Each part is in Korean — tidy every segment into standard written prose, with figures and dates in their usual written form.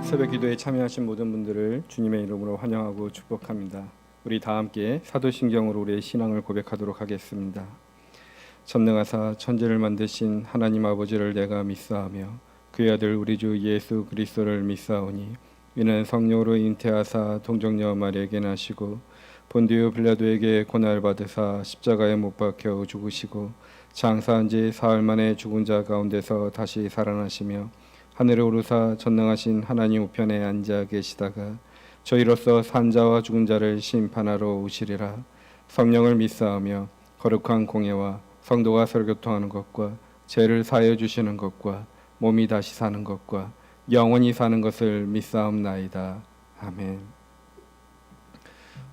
새벽 기도에 참여하신 모든 분들을 주님의 이름으로 환영하고 축복합니다. 우리 다 함께 사도신경으로 우리의 신앙을 고백하도록 하겠습니다. 전능하사 천지를 만드신 하나님 아버지를 내가 믿사하며 그의 아들 우리 주 예수 그리스도를 믿사오니 이는 성령으로 잉태하사 동정녀 마리아에게 나시고 본디오 빌라도에게 고난을 받으사 십자가에 못 박혀 죽으시고 장사한 지 사흘 만에 죽은 자 가운데서 다시 살아나시며 하늘에 오르사 전능하신 하나님 우편에 앉아 계시다가 저희로서 산자와 죽은 자를 심판하러 오시리라. 성령을 믿사하며 거룩한 공예와 성도가 설교통하는 것과 죄를 사하여 주시는 것과 몸이 다시 사는 것과 영원히 사는 것을 믿사옵나이다. 아멘.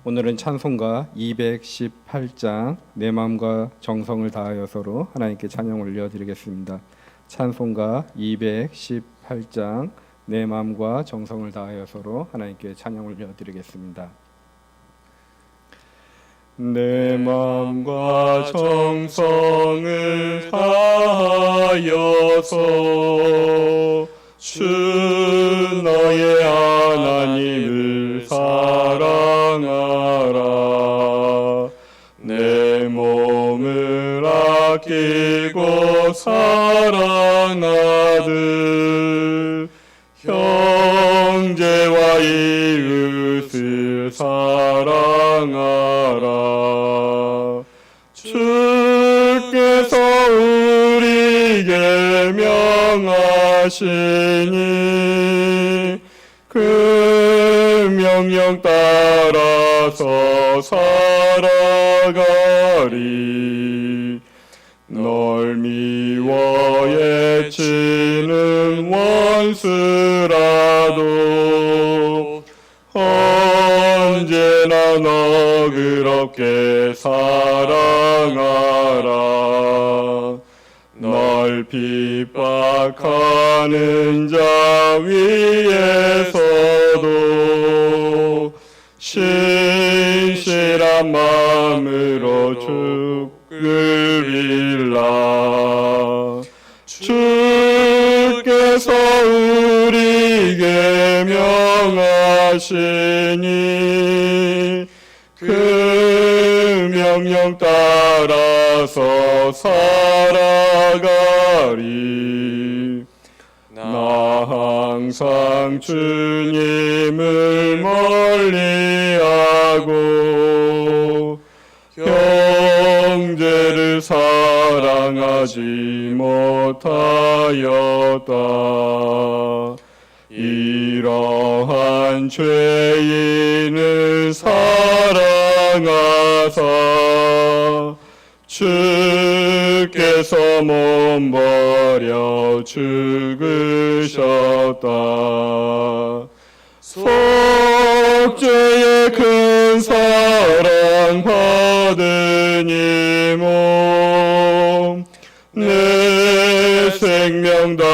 오늘은 찬송가 218장 내 마음과 정성을 다하여서로 하나님께 찬양 올려드리겠습니다. 찬송가 218장 내 마음과 정성을 다하여서로 하나님께 찬양 올려드리겠습니다. 내 마음과 정성을 다하여서 주 너의 하나님을 사랑하라. 내 몸을 아끼고 사랑하듯 형제와 이웃을 사랑하라. 주께서 우리에게 명하시니 그 명령 따라서 살아가리. 널 미워 해치는 원수라도 언제나 너그럽게 사랑하라. 널 핍박하는 자 위에서도 신실한 마음으로 죽을 빌라. 주께서 우리에게 명하시니 그 명령 따라서 살아가리. 나 항상 주님을 멀리하고 형제를 사랑하지 못하였다. 이러한 죄인을 사랑하사 주께서 몸 버려 죽으셨다. 속죄의 큰 사랑 받은 이 몸 내 생명 다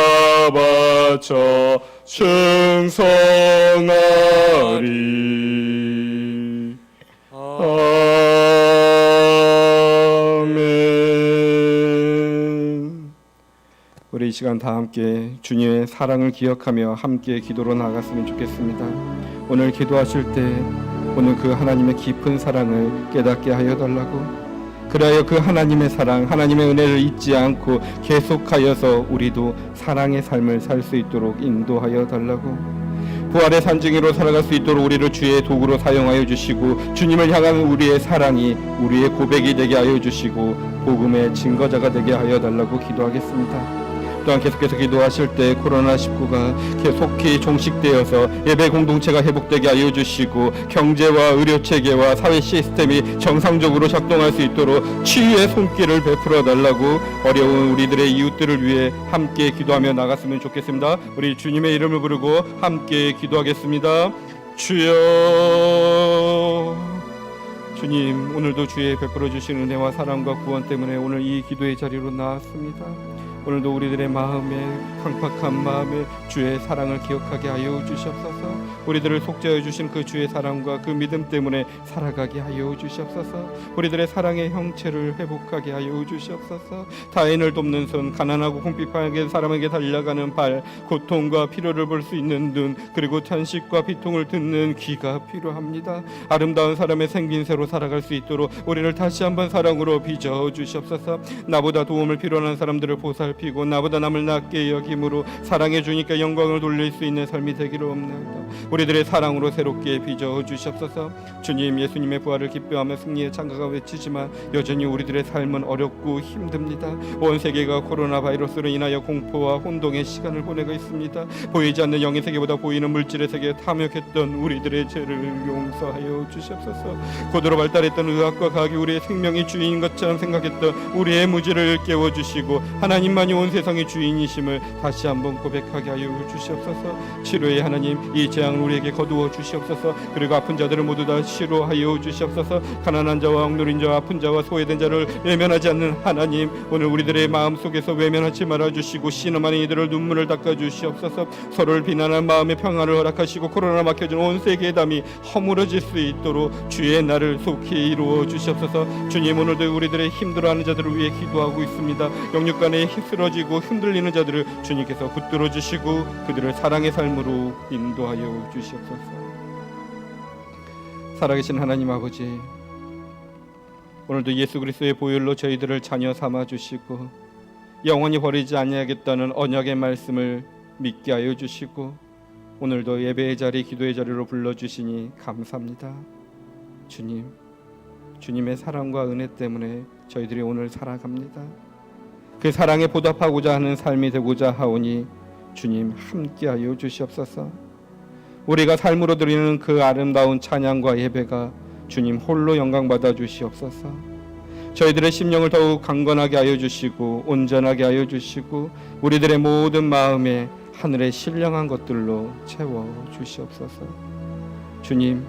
바쳐 충성하리. 아멘. 우리 이 시간 다 함께 주님의 사랑을 기억하며 함께 기도로 나갔으면 좋겠습니다. 오늘 기도하실 때 오늘 그 하나님의 깊은 사랑을 깨닫게 하여 달라고, 그리하여 그 하나님의 사랑, 하나님의 은혜를 잊지 않고 계속하여서 우리도 사랑의 삶을 살 수 있도록 인도하여 달라고, 부활의 산증인으로 살아갈 수 있도록 우리를 주의 도구로 사용하여 주시고 주님을 향한 우리의 사랑이 우리의 고백이 되게 하여 주시고 복음의 증거자가 되게 하여 달라고 기도하겠습니다. 또한 계속해서 기도하실 때 코로나19가 계속히 종식되어서 예배 공동체가 회복되게 하여 주시고 경제와 의료체계와 사회 시스템이 정상적으로 작동할 수 있도록 치유의 손길을 베풀어 달라고 어려운 우리들의 이웃들을 위해 함께 기도하며 나갔으면 좋겠습니다. 우리 주님의 이름을 부르고 함께 기도하겠습니다. 주여, 주님, 오늘도 주의 베풀어 주신 은혜와 사랑과 구원 때문에 오늘 이 기도의 자리로 나왔습니다. 오늘도 우리들의 마음에, 강팍한 마음에 주의 사랑을 기억하게 하여 주시옵소서. 우리들을 속죄하여 주신 그 주의 사랑과 그 믿음 때문에 살아가게 하여 주시옵소서. 우리들의 사랑의 형체를 회복하게 하여 주시옵소서. 타인을 돕는 손, 가난하고 궁핍하게 사람에게 달려가는 발, 고통과 필요를 볼 수 있는 눈, 그리고 탄식과 비통을 듣는 귀가 필요합니다. 아름다운 사람의 생긴새로 살아갈 수 있도록 우리를 다시 한번 사랑으로 빚어 주시옵소서. 나보다 도움을 필요한 사람들을 보살피고 나보다 남을 낮게 여김으로 사랑해 주니까 영광을 돌릴 수 있는 삶이 되기를 원합니다. 우리들의 사랑으로 새롭게 빚어 주시옵소서. 주님, 예수님의 부활을 기뻐하며 승리의 찬가가 외치지만 여전히 우리들의 삶은 어렵고 힘듭니다. 온 세계가 코로나 바이러스로 인하여 공포와 혼동의 시간을 보내고 있습니다. 보이지 않는 영의 세계보다 보이는 물질의 세계에 탐욕했던 우리들의 죄를 용서하여 주시옵소서. 고도로 발달했던 의학과 과학이 우리의 생명의 주인인 것처럼 생각했던 우리의 무지를 깨워주시고 하나님만이 온 세상의 주인이심을 다시 한번 고백하게 하여 주시옵소서. 치료의 하나님, 이 재앙을 우리에게 거두어 주시옵소서. 그리고 아픈 자들을 모두 다 치료하여 주시옵소서. 가난한 자와 억누린 자와 아픈 자와 소외된 자를 외면하지 않는 하나님, 오늘 우리들의 마음속에서 외면하지 말아주시고 신음하는 이들을 눈물을 닦아주시옵소서. 서로를 비난하는 마음의 평안을 허락하시고 코로나 막혀진 온 세계의 담이 허물어질 수 있도록 주의 날을 속히 이루어 주시옵소서. 주님, 오늘도 우리들의 힘들어하는 자들을 위해 기도하고 있습니다. 영육간에 쓰러지고 흔들리는 자들을 주님께서 붙들어 주시고 그들을 사랑의 삶으로 인도하여 주시옵소서. 살아계신 하나님 아버지, 오늘도 예수 그리스도의 보혈로 저희들을 자녀 삼아 주시고 영원히 버리지 아니하겠다는 언약의 말씀을 믿게 하여 주시고 오늘도 예배의 자리, 기도의 자리로 불러주시니 감사합니다. 주님, 주님의 사랑과 은혜 때문에 저희들이 오늘 살아갑니다. 그 사랑에 보답하고자 하는 삶이 되고자 하오니 주님 함께하여 주시옵소서. 우리가 삶으로 드리는 그 아름다운 찬양과 예배가 주님 홀로 영광받아 주시옵소서. 저희들의 심령을 더욱 강건하게 하여 주시고 온전하게 하여 주시고 우리들의 모든 마음에 하늘의 신령한 것들로 채워 주시옵소서. 주님,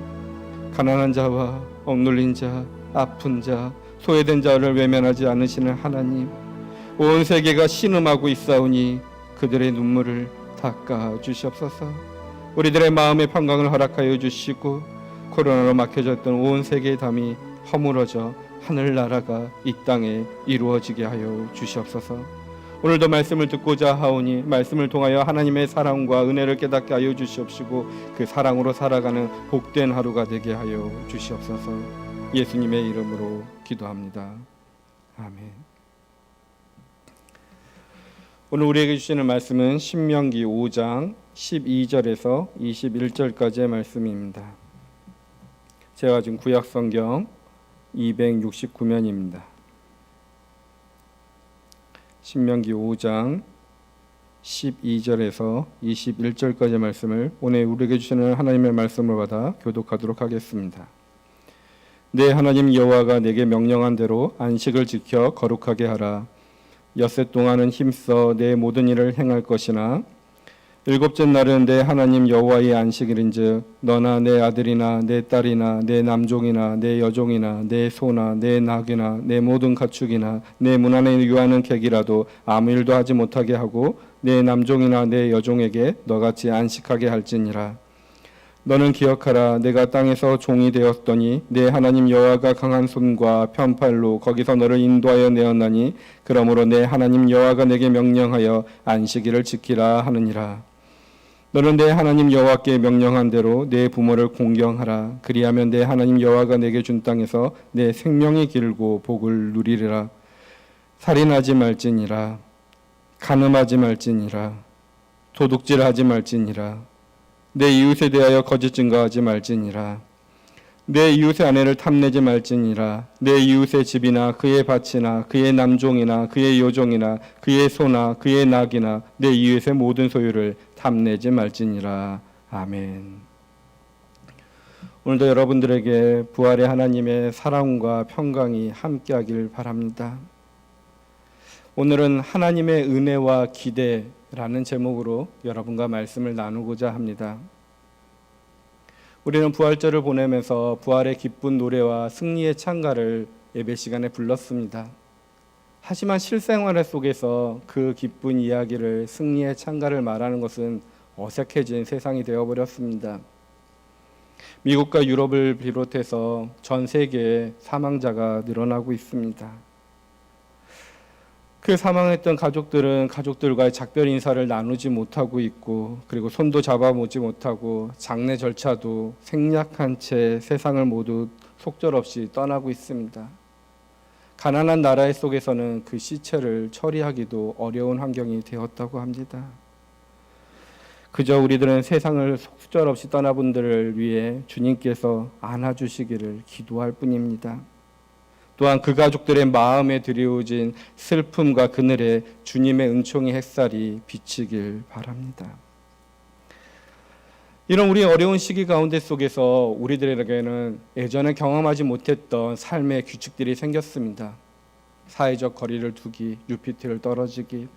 가난한 자와 억눌린 자, 아픈 자, 소외된 자를 외면하지 않으시는 하나님, 온 세계가 신음하고 있사오니 그들의 눈물을 닦아 주시옵소서. 우리들의 마음의 평강을 허락하여 주시고 코로나로 막혀졌던 온 세계의 담이 허물어져 하늘나라가 이 땅에 이루어지게 하여 주시옵소서. 오늘도 말씀을 듣고자 하오니 말씀을 통하여 하나님의 사랑과 은혜를 깨닫게 하여 주시옵시고 그 사랑으로 살아가는 복된 하루가 되게 하여 주시옵소서. 예수님의 이름으로 기도합니다. 아멘. 오늘 우리에게 주시는 말씀은 신명기 5장 12절에서 21절까지의 말씀입니다. 제가 지금 구약성경 269면입니다. 신명기 5장 12절에서 21절까지의 말씀을 오늘 우리에게 주시는 하나님의 말씀을 받아 교독하도록 하겠습니다. 내 하나님 여호와가 내게 명령한 대로 안식을 지켜 거룩하게 하라. 엿새 동안은 힘써 내 모든 일을 행할 것이나 일곱째 날은 내 하나님 여호와의 안식일인즉 너나 내 아들이나 내 딸이나 내 남종이나 내 여종이나 내 소나 내 낙이나 내 모든 가축이나 내 문 안에 유하는 객이라도 아무 일도 하지 못하게 하고 내 남종이나 내 여종에게 너같이 안식하게 할지니라. 너는 기억하라. 내가 땅에서 종이 되었더니 내 하나님 여호와가 강한 손과 편팔로 거기서 너를 인도하여 내었나니 그러므로 내 하나님 여호와가 내게 명령하여 안식일을 지키라 하느니라. 너는 내 하나님 여호와께 명령한 대로 내 부모를 공경하라. 그리하면 내 하나님 여호와가 내게 준 땅에서 내 생명이 길고 복을 누리리라. 살인하지 말지니라. 간음하지 말지니라. 도둑질하지 말지니라. 내 이웃에 대하여 거짓 증거하지 말지니라. 내 이웃의 아내를 탐내지 말지니라. 내 이웃의 집이나 그의 밭이나 그의 남종이나 그의 여종이나 그의 소나 그의 낙이나 내 이웃의 모든 소유를 탐내지 말지니라. 아멘. 오늘도 여러분들에게 부활의 하나님의 사랑과 평강이 함께하길 바랍니다. 오늘은 하나님의 은혜와 기대라는 제목으로 여러분과 말씀을 나누고자 합니다. 우리는 부활절을 보내면서 부활의 기쁜 노래와 승리의 찬가를 예배 시간에 불렀습니다. 하지만 실생활 속에서 그 기쁜 이야기를, 승리의 찬가를 말하는 것은 어색해진 세상이 되어버렸습니다. 미국과 유럽을 비롯해서 전 세계에 사망자가 늘어나고 있습니다. 그 사망했던 가족들은 가족들과의 작별 인사를 나누지 못하고 있고, 그리고 손도 잡아보지 못하고 장례 절차도 생략한 채 세상을 모두 속절없이 떠나고 있습니다. 가난한 나라 속에서는 그 시체를 처리하기도 어려운 환경이 되었다고 합니다. 그저 우리들은 세상을 속절없이 떠나 분들을 위해 주님께서 안아주시기를 기도할 뿐입니다. 또한 그 가족들의 마음에 드리워진 슬픔과 그늘에 주님의 은총의 햇살이 비치길 바랍니다. 이런 우리 어려운 시기 가운데 속에서 우리들에게는 예전에 경험하지 못했던 삶의 규칙들이 생겼습니다. 사회적 거리를 두기, 6피트를 떨어지기,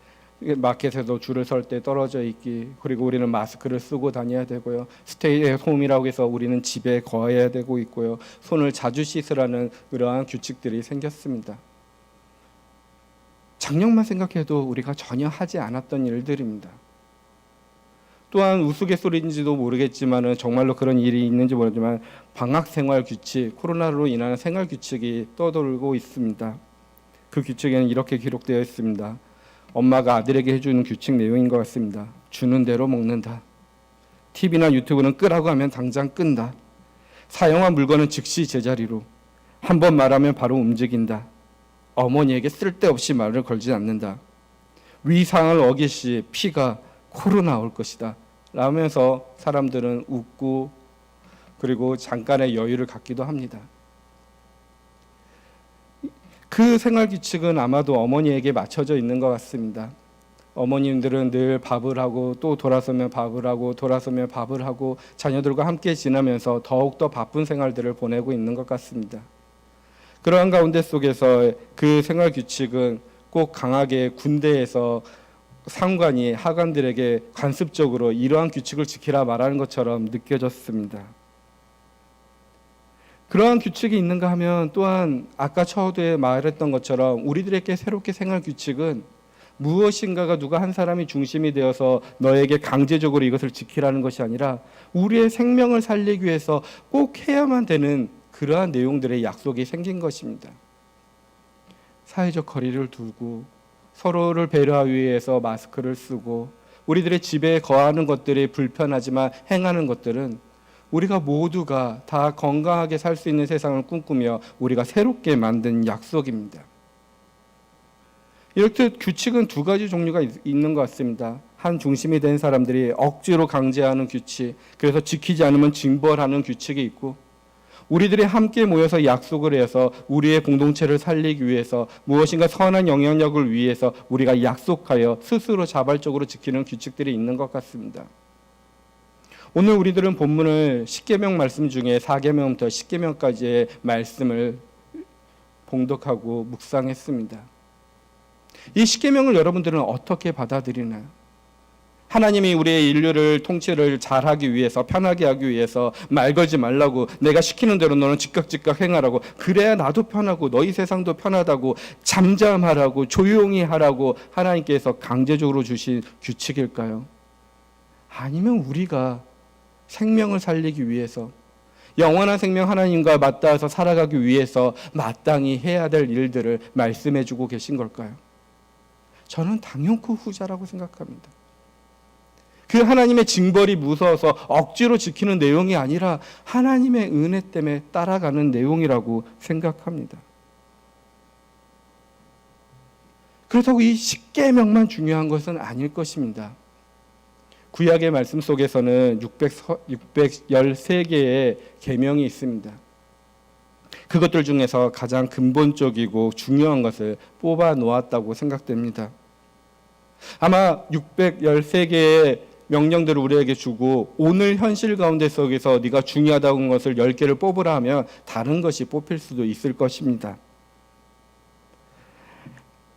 마켓에서 줄을 설 때 떨어져 있기, 그리고 우리는 마스크를 쓰고 다녀야 되고요. 스테이 앳 홈이라고 해서 우리는 집에 거해야 되고 있고요. 손을 자주 씻으라는 그러한 규칙들이 생겼습니다. 작년만 생각해도 우리가 전혀 하지 않았던 일들입니다. 또한 우스갯소리인지도 모르겠지만 정말로 그런 일이 있는지 모르지만 방학생활 규칙, 코로나로 인한 생활 규칙이 떠돌고 있습니다. 그 규칙에는 이렇게 기록되어 있습니다. 엄마가 아들에게 해주는 규칙 내용인 것 같습니다. 주는 대로 먹는다. TV나 유튜브는 끄라고 하면 당장 끈다. 사용한 물건은 즉시 제자리로. 한 번 말하면 바로 움직인다. 어머니에게 쓸데없이 말을 걸지 않는다. 위상을 어기시 피가 코로 나올 것이다 라면서 사람들은 웃고 그리고 잠깐의 여유를 갖기도 합니다. 그 생활 규칙은 아마도 어머니에게 맞춰져 있는 것 같습니다. 어머님들은 늘 밥을 하고 또 돌아서면 밥을 하고 돌아서면 밥을 하고 자녀들과 함께 지내면서 더욱더 바쁜 생활들을 보내고 있는 것 같습니다. 그러한 가운데 속에서 그 생활 규칙은 꼭 강하게 군대에서 상관이 하관들에게 관습적으로 이러한 규칙을 지키라 말하는 것처럼 느껴졌습니다. 그러한 규칙이 있는가 하면 또한 아까 처음에 말했던 것처럼 우리들에게 새롭게 생활 규칙은 무엇인가가 누가 한 사람이 중심이 되어서 너에게 강제적으로 이것을 지키라는 것이 아니라 우리의 생명을 살리기 위해서 꼭 해야만 되는 그러한 내용들의 약속이 생긴 것입니다. 사회적 거리를 두고 서로를 배려하기 위해서 마스크를 쓰고 우리들의 집에 거하는 것들이 불편하지만 행하는 것들은 우리가 모두가 다 건강하게 살 수 있는 세상을 꿈꾸며 우리가 새롭게 만든 약속입니다. 이렇게 규칙은 두 가지 종류가 있는 것 같습니다. 한 중심이 된 사람들이 억지로 강제하는 규칙, 그래서 지키지 않으면 징벌하는 규칙이 있고, 우리들이 함께 모여서 약속을 해서 우리의 공동체를 살리기 위해서 무엇인가 선한 영향력을 위해서 우리가 약속하여 스스로 자발적으로 지키는 규칙들이 있는 것 같습니다. 오늘 우리들은 본문을 십계명 말씀 중에 4계명부터 10계명까지의 말씀을 봉독하고 묵상했습니다. 이 십계명을 여러분들은 어떻게 받아들이나요? 하나님이 우리의 인류를 통치를 잘하기 위해서, 편하게 하기 위해서 말 걸지 말라고, 내가 시키는 대로 너는 즉각 행하라고, 그래야 나도 편하고 너희 세상도 편하다고, 잠잠하라고, 조용히 하라고 하나님께서 강제적으로 주신 규칙일까요? 아니면 우리가 생명을 살리기 위해서, 영원한 생명 하나님과 맞닿아서 살아가기 위해서 마땅히 해야 될 일들을 말씀해 주고 계신 걸까요? 저는 당연코 후자라고 생각합니다. 그 하나님의 징벌이 무서워서 억지로 지키는 내용이 아니라 하나님의 은혜 때문에 따라가는 내용이라고 생각합니다. 그렇다고 이 10계명만 중요한 것은 아닐 것입니다. 구약의 말씀 속에서는 613개의 계명이 있습니다. 그것들 중에서 가장 근본적이고 중요한 것을 뽑아 놓았다고 생각됩니다. 아마 613개의 명령들을 우리에게 주고 오늘 현실 가운데 속에서 네가 중요하다고 한 것을 10개를 뽑으라 하면 다른 것이 뽑힐 수도 있을 것입니다.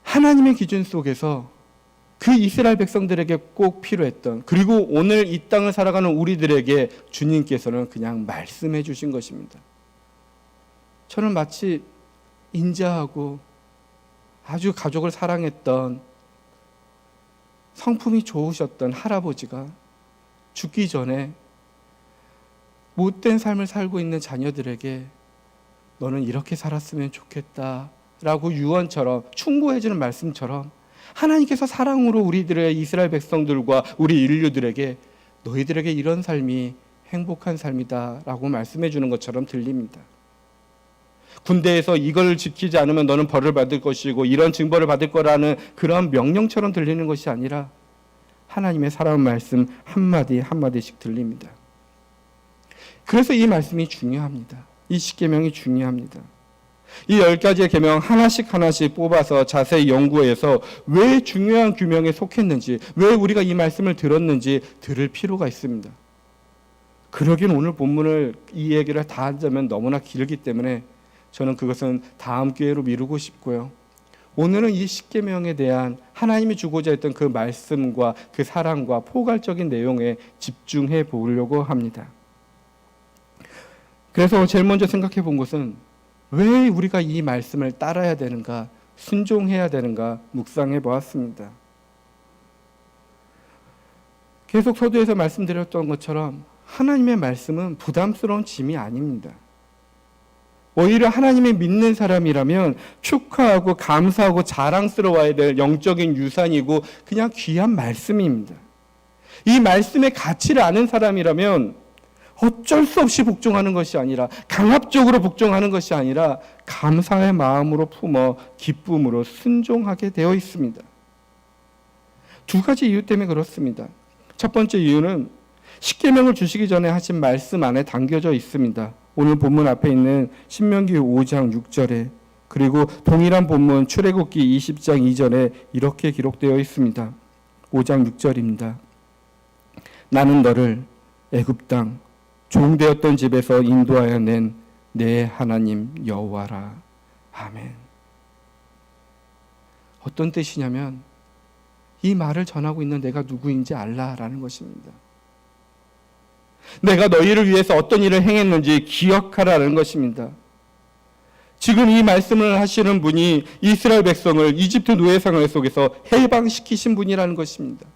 하나님의 기준 속에서 그 이스라엘 백성들에게 꼭 필요했던, 그리고 오늘 이 땅을 살아가는 우리들에게 주님께서는 그냥 말씀해 주신 것입니다. 저는 마치 인자하고 아주 가족을 사랑했던 성품이 좋으셨던 할아버지가 죽기 전에 못된 삶을 살고 있는 자녀들에게 너는 이렇게 살았으면 좋겠다 라고 유언처럼 충고해주는 말씀처럼 하나님께서 사랑으로 우리들의 이스라엘 백성들과 우리 인류들에게 너희들에게 이런 삶이 행복한 삶이다 라고 말씀해 주는 것처럼 들립니다. 군대에서 이걸 지키지 않으면 너는 벌을 받을 것이고 이런 징벌을 받을 거라는 그런 명령처럼 들리는 것이 아니라 하나님의 사랑 말씀 한마디 한마디씩 들립니다. 그래서 이 말씀이 중요합니다. 이 십계명이 중요합니다. 이 10가지의 계명 하나씩 뽑아서 자세히 연구해서 왜 중요한 규명에 속했는지, 왜 우리가 이 말씀을 들었는지 들을 필요가 있습니다. 그러긴 오늘 본문을 이 얘기를 다 하자면 너무나 길기 때문에 저는 그것은 다음 기회로 미루고 싶고요. 오늘은 이 십계명에 대한 하나님이 주고자 했던 그 말씀과 그 사랑과 포괄적인 내용에 집중해 보려고 합니다. 그래서 제일 먼저 생각해 본 것은 왜 우리가 이 말씀을 따라야 되는가, 순종해야 되는가 묵상해 보았습니다. 계속 서두에서 말씀드렸던 것처럼 하나님의 말씀은 부담스러운 짐이 아닙니다. 오히려 하나님이 믿는 사람이라면 축하하고 감사하고 자랑스러워야 될 영적인 유산이고 그냥 귀한 말씀입니다. 이 말씀의 가치를 아는 사람이라면 어쩔 수 없이 복종하는 것이 아니라, 강압적으로 복종하는 것이 아니라 감사의 마음으로 품어 기쁨으로 순종하게 되어 있습니다. 두 가지 이유 때문에 그렇습니다. 첫 번째 이유는 십계명을 주시기 전에 하신 말씀 안에 담겨져 있습니다. 오늘 본문 앞에 있는 신명기 5장 6절에, 그리고 동일한 본문 출애굽기 20장 2절에 이렇게 기록되어 있습니다. 5장 6절입니다. 나는 너를 애굽 땅 종되었던 집에서 인도하여 낸 내 하나님 여호와라. 아멘. 어떤 뜻이냐면 이 말을 전하고 있는 내가 누구인지 알라라는 것입니다. 내가 너희를 위해서 어떤 일을 행했는지 기억하라는 것입니다. 지금 이 말씀을 하시는 분이 이스라엘 백성을 이집트 노예 생활 속에서 해방시키신 분이라는 것입니다.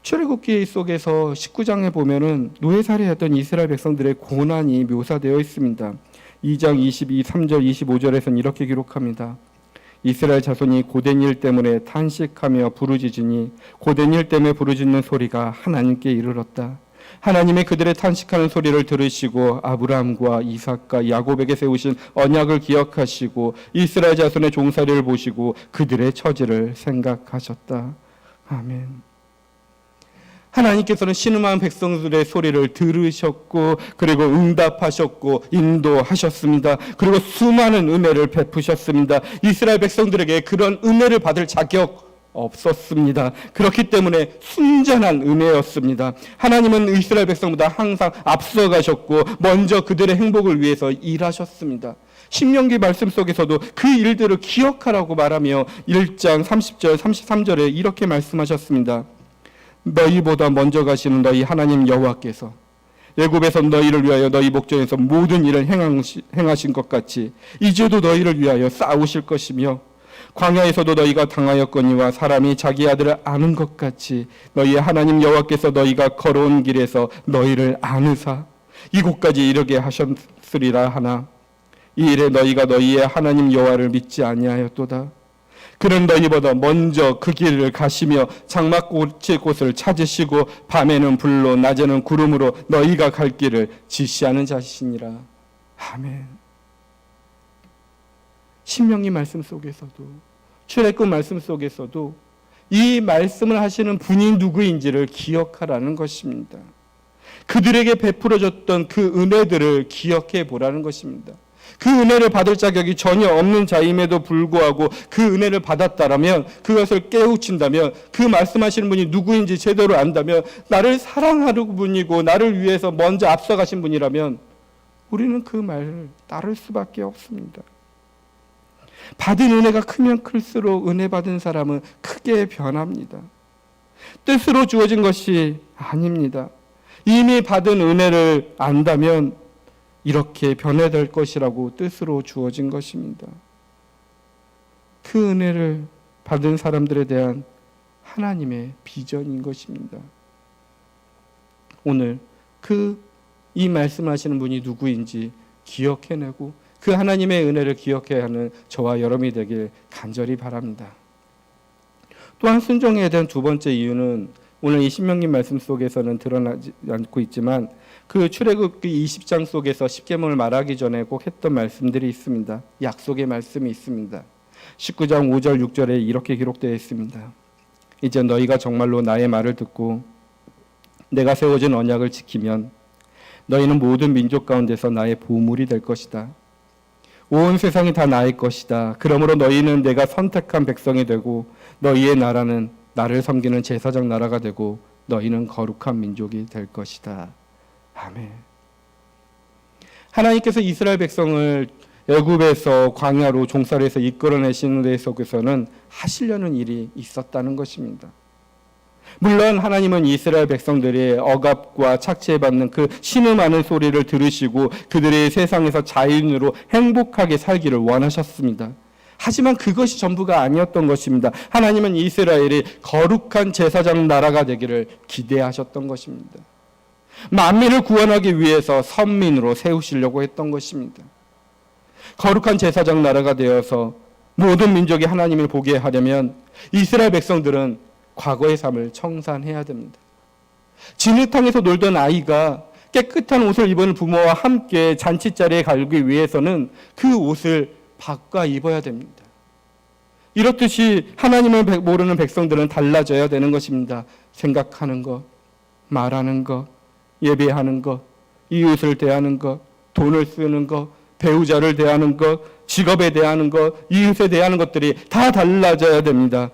출애굽기 속에서 19장에 보면은 노예살이했던 이스라엘 백성들의 고난이 묘사되어 있습니다. 2장 22, 3절, 25절에서는 이렇게 기록합니다. 이스라엘 자손이 고된 일 때문에 탄식하며 부르짖으니 고된 일 때문에 부르짖는 소리가 하나님께 이르렀다. 하나님의 그들의 탄식하는 소리를 들으시고 아브라함과 이삭과 야곱에게 세우신 언약을 기억하시고 이스라엘 자손의 종살이를 보시고 그들의 처지를 생각하셨다. 아멘. 하나님께서는 신음하는 백성들의 소리를 들으셨고 그리고 응답하셨고 인도하셨습니다. 그리고 수많은 은혜를 베푸셨습니다. 이스라엘 백성들에게 그런 은혜를 받을 자격 없었습니다. 그렇기 때문에 순전한 은혜였습니다. 하나님은 이스라엘 백성보다 항상 앞서가셨고 먼저 그들의 행복을 위해서 일하셨습니다. 신명기 말씀 속에서도 그 일들을 기억하라고 말하며 1장 30절 33절에 이렇게 말씀하셨습니다. 너희보다 먼저 가시는 너희 하나님 여호와께서 애굽에서 너희를 위하여 너희 목전에서 모든 일을 행하신 것 같이 이제도 너희를 위하여 싸우실 것이며 광야에서도 너희가 당하였거니와 사람이 자기 아들을 아는 것 같이 너희 하나님 여호와께서 너희가 걸어온 길에서 너희를 아느사 이곳까지 이르게 하셨으리라 하나 이 일에 너희가 너희의 하나님 여호와를 믿지 아니하였도다. 그는 너희보다 먼저 그 길을 가시며 장막꽃의 곳을 찾으시고 밤에는 불로 낮에는 구름으로 너희가 갈 길을 지시하는 자시니라. 아멘. 신명기 말씀 속에서도 출애굽 말씀 속에서도 이 말씀을 하시는 분이 누구인지를 기억하라는 것입니다. 그들에게 베풀어줬던 그 은혜들을 기억해 보라는 것입니다. 그 은혜를 받을 자격이 전혀 없는 자임에도 불구하고 그 은혜를 받았다라면 그것을 깨우친다면 그 말씀하시는 분이 누구인지 제대로 안다면 나를 사랑하는 분이고 나를 위해서 먼저 앞서가신 분이라면 우리는 그 말을 따를 수밖에 없습니다. 받은 은혜가 크면 클수록 은혜 받은 사람은 크게 변합니다. 뜻으로 주어진 것이 아닙니다. 이미 받은 은혜를 안다면 이렇게 변해될 것이라고 뜻으로 주어진 것입니다. 그 은혜를 받은 사람들에 대한 하나님의 비전인 것입니다. 오늘 이 말씀하시는 분이 누구인지 기억해내고 그 하나님의 은혜를 기억해야 하는 저와 여러분이 되길 간절히 바랍니다. 또한 순종해야 되는 두 번째 이유는 오늘 이 신명기 말씀 속에서는 드러나지 않고 있지만 그 출애굽기 20장 속에서 십계명을 말하기 전에 꼭 했던 말씀들이 있습니다. 약속의 말씀이 있습니다. 19장 5절 6절에 이렇게 기록되어 있습니다. 이제 너희가 정말로 나의 말을 듣고 내가 세워진 언약을 지키면 너희는 모든 민족 가운데서 나의 보물이 될 것이다. 온 세상이 다 나의 것이다. 그러므로 너희는 내가 선택한 백성이 되고 너희의 나라는 나를 섬기는 제사장 나라가 되고 너희는 거룩한 민족이 될 것이다. 아멘. 하나님께서 이스라엘 백성을 애굽에서 광야로 종살이에서 이끌어내시는 데 속에서는 하시려는 일이 있었다는 것입니다. 물론 하나님은 이스라엘 백성들이 억압과 착취받는 그 신음하는 소리를 들으시고 그들의 세상에서 자연으로 행복하게 살기를 원하셨습니다. 하지만 그것이 전부가 아니었던 것입니다. 하나님은 이스라엘이 거룩한 제사장 나라가 되기를 기대하셨던 것입니다. 만민을 구원하기 위해서 선민으로 세우시려고 했던 것입니다. 거룩한 제사장 나라가 되어서 모든 민족이 하나님을 보게 하려면 이스라엘 백성들은 과거의 삶을 청산해야 됩니다. 진흙탕에서 놀던 아이가 깨끗한 옷을 입은 부모와 함께 잔치자리에 가기 위해서는 그 옷을 바꿔 입어야 됩니다. 이렇듯이 하나님을 모르는 백성들은 달라져야 되는 것입니다. 생각하는 것, 말하는 것, 예배하는 것, 이웃을 대하는 것, 돈을 쓰는 것, 배우자를 대하는 것, 직업에 대하는 것, 이웃에 대하는 것들이 다 달라져야 됩니다.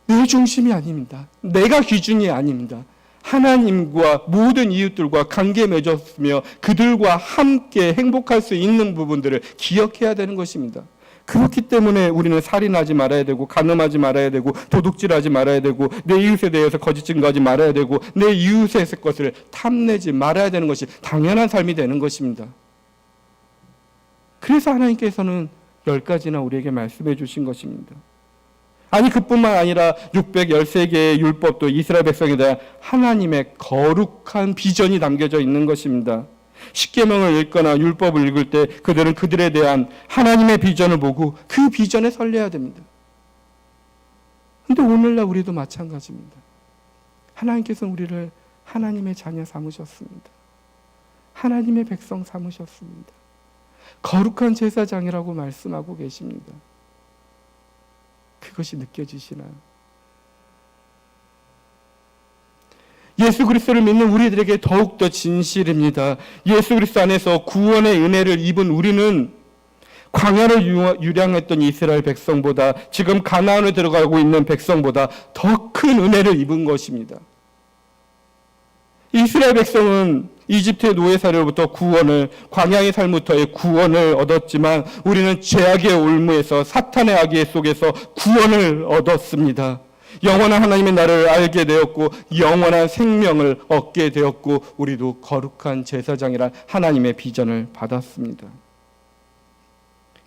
내 중심이 아닙니다. 내가 기준이 아닙니다. 하나님과 모든 이웃들과 관계 맺었으며 그들과 함께 행복할 수 있는 부분들을 기억해야 되는 것입니다. 그렇기 때문에 우리는 살인하지 말아야 되고 간음하지 말아야 되고 도둑질하지 말아야 되고 내 이웃에 대해서 거짓 증거하지 말아야 되고 내 이웃의 것을 탐내지 말아야 되는 것이 당연한 삶이 되는 것입니다. 그래서 하나님께서는 10가지나 우리에게 말씀해 주신 것입니다. 아니 그뿐만 아니라 613개의 율법도 이스라엘 백성에 대한 하나님의 거룩한 비전이 담겨져 있는 것입니다. 십계명을 읽거나 율법을 읽을 때 그들은 그들에 대한 하나님의 비전을 보고 그 비전에 설레야 됩니다. 그런데 오늘날 우리도 마찬가지입니다. 하나님께서는 우리를 하나님의 자녀 삼으셨습니다. 하나님의 백성 삼으셨습니다. 거룩한 제사장이라고 말씀하고 계십니다. 그것이 느껴지시나요? 예수 그리스도를 믿는 우리들에게 더욱더 진실입니다. 예수 그리스도 안에서 구원의 은혜를 입은 우리는 광야를 유량했던 이스라엘 백성보다 지금 가나안에 들어가고 있는 백성보다 더 큰 은혜를 입은 것입니다. 이스라엘 백성은 이집트의 노예사로부터 구원을, 광야의 삶부터의 구원을 얻었지만 우리는 죄악의 올무에서 사탄의 악의 속에서 구원을 얻었습니다. 영원한 하나님의 나라를 알게 되었고 영원한 생명을 얻게 되었고 우리도 거룩한 제사장이란 하나님의 비전을 받았습니다.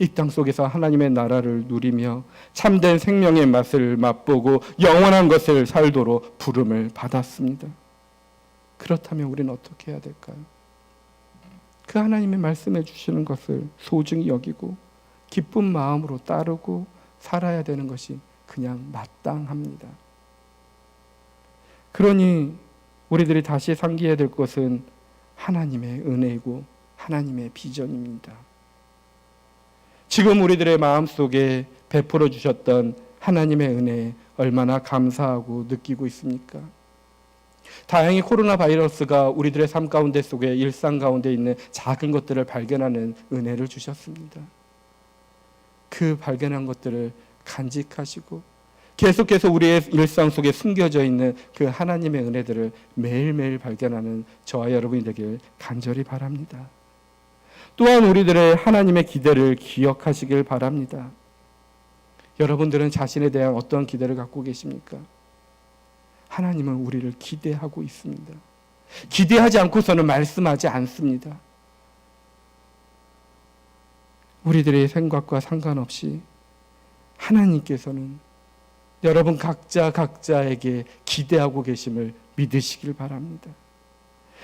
이 땅 속에서 하나님의 나라를 누리며 참된 생명의 맛을 맛보고 영원한 것을 살도록 부름을 받았습니다. 그렇다면 우리는 어떻게 해야 될까요? 그 하나님의 말씀해 주시는 것을 소중히 여기고 기쁜 마음으로 따르고 살아야 되는 것이 그냥 마땅합니다. 그러니 우리들이 다시 상기해야 될 것은 하나님의 은혜이고 하나님의 비전입니다. 지금 우리들의 마음속에 베풀어 주셨던 하나님의 은혜에 얼마나 감사하고 느끼고 있습니까? 다행히 코로나 바이러스가 우리들의 삶 가운데 속에 일상 가운데 있는 작은 것들을 발견하는 은혜를 주셨습니다. 그 발견한 것들을 간직하시고 계속해서 우리의 일상 속에 숨겨져 있는 그 하나님의 은혜들을 매일매일 발견하는 저와 여러분이 되길 간절히 바랍니다. 또한 우리들의 하나님의 기대를 기억하시길 바랍니다. 여러분들은 자신에 대한 어떤 기대를 갖고 계십니까? 하나님은 우리를 기대하고 있습니다. 기대하지 않고서는 말씀하지 않습니다. 우리들의 생각과 상관없이 하나님께서는 여러분 각자에게 기대하고 계심을 믿으시길 바랍니다.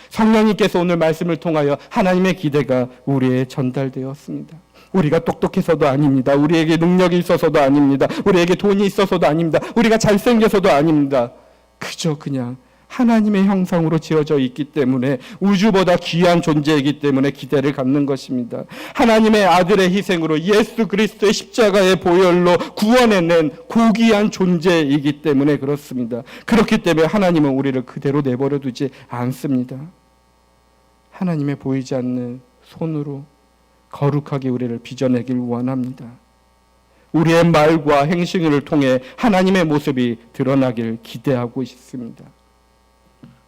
성령님께서 오늘 말씀을 통하여 하나님의 기대가 우리에 전달되었습니다. 우리가 똑똑해서도 아닙니다. 우리에게 능력이 있어서도 아닙니다. 우리에게 돈이 있어서도 아닙니다. 우리가 잘생겨서도 아닙니다. 그저 그냥 하나님의 형상으로 지어져 있기 때문에, 우주보다 귀한 존재이기 때문에 기대를 갖는 것입니다. 하나님의 아들의 희생으로 예수 그리스도의 십자가의 보혈로 구원해낸 고귀한 존재이기 때문에 그렇습니다. 그렇기 때문에 하나님은 우리를 그대로 내버려 두지 않습니다. 하나님의 보이지 않는 손으로 거룩하게 우리를 빚어내길 원합니다. 우리의 말과 행실을 통해 하나님의 모습이 드러나길 기대하고 있습니다.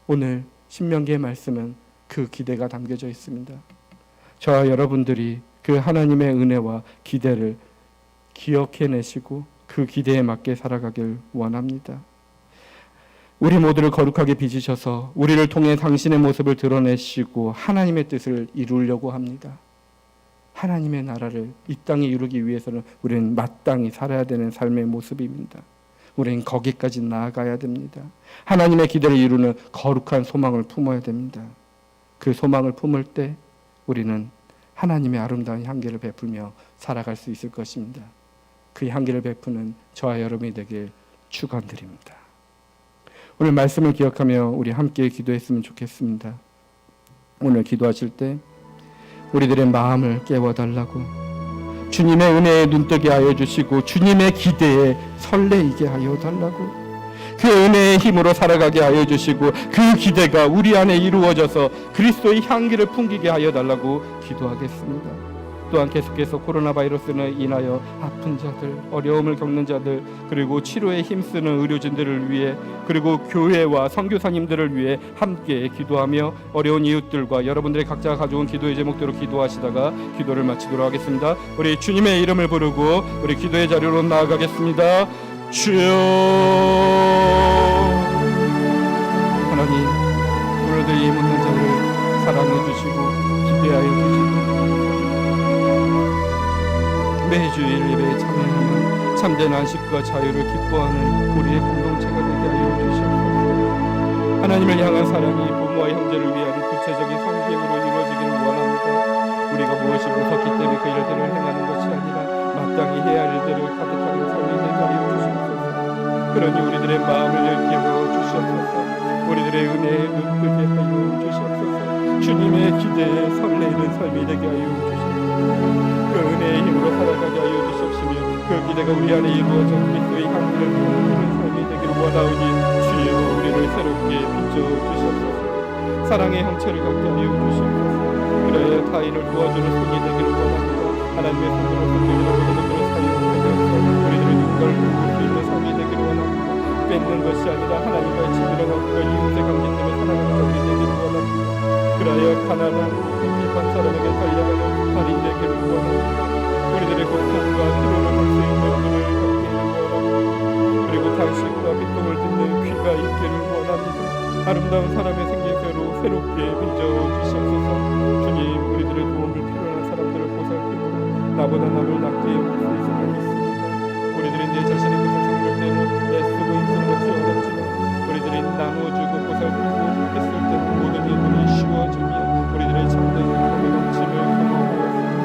오늘 신명기의 말씀은 그 기대가 담겨져 있습니다. 저와 여러분들이 그 하나님의 은혜와 기대를 기억해내시고 그 기대에 맞게 살아가길 원합니다. 우리 모두를 거룩하게 빚으셔서 우리를 통해 당신의 모습을 드러내시고 하나님의 뜻을 이루려고 합니다. 하나님의 나라를 이 땅에 이루기 위해서는 우리는 마땅히 살아야 되는 삶의 모습입니다. 우리는 거기까지 나아가야 됩니다. 하나님의 기대를 이루는 거룩한 소망을 품어야 됩니다. 그 소망을 품을 때 우리는 하나님의 아름다운 향기를 베풀며 살아갈 수 있을 것입니다. 그 향기를 베푸는 저와 여러분이 되길 축원드립니다. 오늘 말씀을 기억하며 우리 함께 기도했으면 좋겠습니다. 오늘 기도하실 때 우리들의 마음을 깨워달라고, 주님의 은혜에 눈뜨게 하여 주시고 주님의 기대에 설레이게 하여 달라고, 그 은혜의 힘으로 살아가게 하여 주시고 그 기대가 우리 안에 이루어져서 그리스도의 향기를 풍기게 하여 달라고 기도하겠습니다. 또한 계속해서 코로나 바이러스로 인하여 아픈 자들, 어려움을 겪는 자들, 그리고 치료에 힘쓰는 의료진들을 위해, 그리고 교회와 선교사님들을 위해 함께 기도하며 어려운 이웃들과 여러분들의 각자가 가져온 기도의 제목대로 기도하시다가 기도를 마치도록 하겠습니다. 우리 주님의 이름을 부르고 우리 기도의 자리로 나아가겠습니다. 주여, 하나님, 오늘도 이 묻는 자를 사랑해 주시고 기대하여 주시고 매주일 예배에 참여하는 참된 안식과 자유를 기뻐하는 우리의 공동체가 되게 하여 주시옵소서. 하나님을 향한 사랑이 부모와 형제를 위한 구체적인 섬김으로 이루어지기를 원합니다. 우리가 무엇이 무섭기 때문에 그 일들을 행하는 것이 아니라 마땅히 해야 할 일들을 가득하는 삶이 되게 하여 주시옵소서. 그러니 우리들의 마음을 열게 하여 주시옵소서. 우리들의 은혜에 눈뜨게 하여 주시옵소서. 주님의 기대에 설레이는 삶이 되게 하여 주시옵소서. 그 은혜의 힘으로 살아가게 하여 주시옵시며 그 기대가 우리 안에 이루어져 그리스도의 향기를 풍기는 삶이 되기를 원하오니 주여, 우리를 새롭게 비춰주시옵소서. 사랑의 형체를 갖게 하여 주시옵소서. 그래야 타인을 도와주는 손이 되기를 원합니다. 하나님의 손으로 손들이는 모든 것들을 사용하여서 우리들의 누군가를 도울 수 있는 삶이 되기를 원합니다. 뺏는 것이 아니라 하나님과의 친밀한 관계가 이웃의 관계 때문에 살아가는 삶이 되기를 원합니다. 그래야 가난하고 핍박한 사람에게 달려가는 달인 되기를 원합니다. 우리들의 고통과 피로를 볼 수 있는 눈을 갖기를 원합니다. 그리고 당신과 비통을 듣는 귀가 있기를 원합니다. 아름다운 사람의 생기새로 새롭게 빚어주시옵소서. 주님, 우리들의 도움을 필요한 사람들을 보살피고 나보다 남을 낫게 여길 수 있음을 믿습니다. 우리들이 내 자신의 것을 생길 때는 애쓰고 힘쓰는 것이 어렵지만 우리들이 나누어주고 보살피고 했을 때는 모든 일들이 쉬워지며 우리들의 참된 행복의 넘침을 경험하였습니다.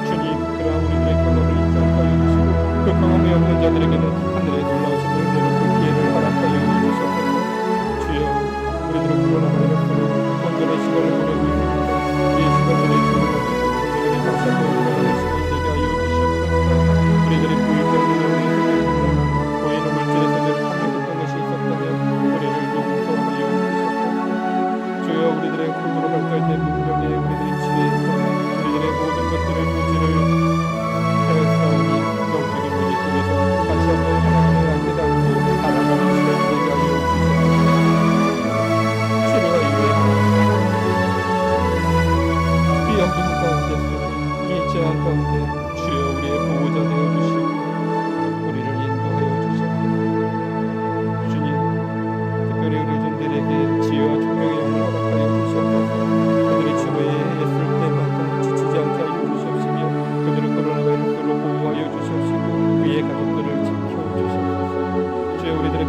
주님, 그러한 우리들의 경험을 인정하여 주시고 그 경험이 없는 자들에게는 하늘의 놀라우신 은혜로 그 기회를 허락하여 주시옵소서. 주여, 우리들은 코로나 바이러스로 온전한 시간을 보내고 있습니다. 이 시간을 주님을 우리들이 다시 한번 돌아가는 시간이 되게 하여 주시옵소서. 우리들이 부유자들을 위해서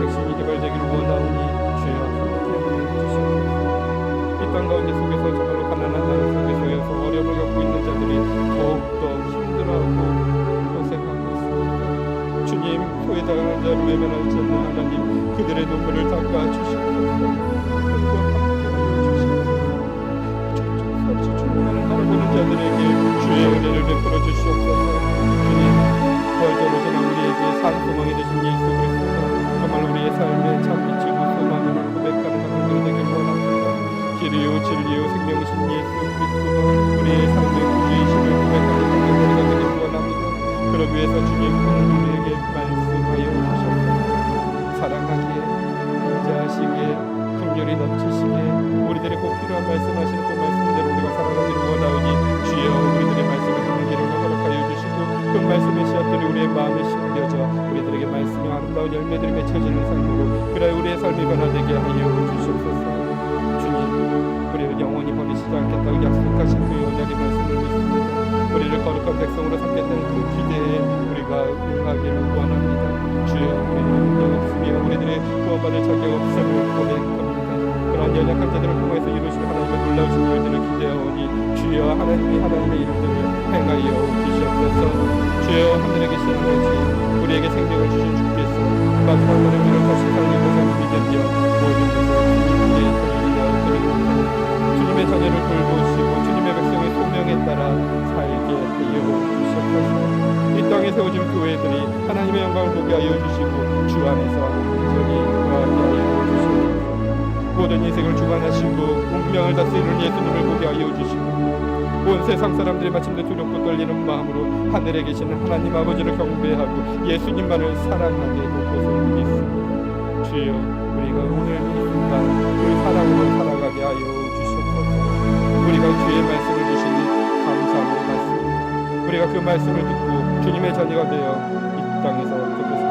백신이 개발되기를 원하오니 주여 함께하여 주시옵소서. 이 땅 가운데 속에서 정말로 가난한 나라 속에서 어려움을 겪고 있는 자들이 더욱더 힘들어하고 고생하고 있습니다. 주님, 소외당하는 자를 외면하지 않는 하나님, 그들의 눈물을 닦아 주시옵소서. 자들에게 주의 은혜를 베풀어 주시옵소서. 주님, 부활절로 지난 우리에게 산 소망이 되신 예수 그리스도가 정말 우리의 삶에 참 미치고 소망을 고백하는 가정들이 되길 원합니다. 길이요 진리요 생명이신 예수 그리스도가 우리의 삶의 구주이심을 고백하는 가정들이 되길 원합니다. 그러기 위해서 주님 오늘 우리에게 말씀하여 주시옵소서. 사랑하기에 인자하시기에 긍휼이 넘치시기에 우리들의 꼭 필요한 말씀하시는 그 말씀대로 우리가 살아가기를 원하오니 주여 우리들의 말씀을 듣는 길을 허락하여 주시고 그 말씀의 씨앗들이 우리의 마음에 심겨져 우리들에게 말씀의 아름다운 열매들이 맺혀지는 삶으로 그래 우리의 삶이 변화되게 하여 주시옵소서. 주님, 우리를 영원히 버리시지 않겠다고 약속하신 그 언약의 말씀을 믿습니다. 우리를 거룩한 백성으로 삼겠다는 그 기대에 우리가 응하기를 원합니다. 주여 우리는 능력 없으며 우리들의 구원받을 자격 없음을 고백합니다. 그런 연약한 자들을 통해서 이루신 하나님의 놀라우신 일들을 기대하오니 주여 하나님의 이름들을 행하여 주시옵소서. 주여 하늘에 계신 아버지, 우리에게 생명을 주신 주께서 마지막 날에 우리를 다시 살리는 것을 믿으며 모든 것을 주님께 돌리려 드립니다. 주님의 자녀를 돌보시고 주님의 백성의 소명에 따라 살게 하여 주시옵소서. 이 땅에 세워진 교회들이 하나님의 영광을 보게 하여 주시고 주 안에서 온전히 거하게 하여 주시옵소서. 모든 인생을 주관하시고 운명을 다스리는 예수님을 보게 하여 주시고 온 세상 사람들이 마침내 두렵고 떨리는 마음으로 하늘에 계시는 하나님 아버지를 경배하고 예수님만을 사랑하게 도와서 믿습니다. 주여 우리가 오늘 이 순간 그 사랑으로 살아가게 하여 주시옵소서. 우리가 주의 말씀을 주시니 감사함으로 받습니다. 우리가 그 말씀을 듣고 주님의 자녀가 되어 이 땅에서 그것을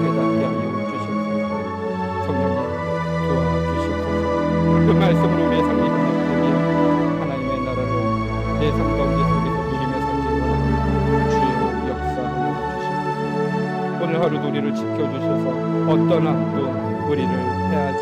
깨닫게 하여 주시옵소서. 성령님 그 말씀으로 우리의 삶이 변화되게 하나님의 나라를 내 삶 가운데 속에서 누리며 살기 원합니다. 주의 역사하여 주시옵소서. 오늘 하루도 우리를 지켜주셔서 어떤 악도 우리를 해하지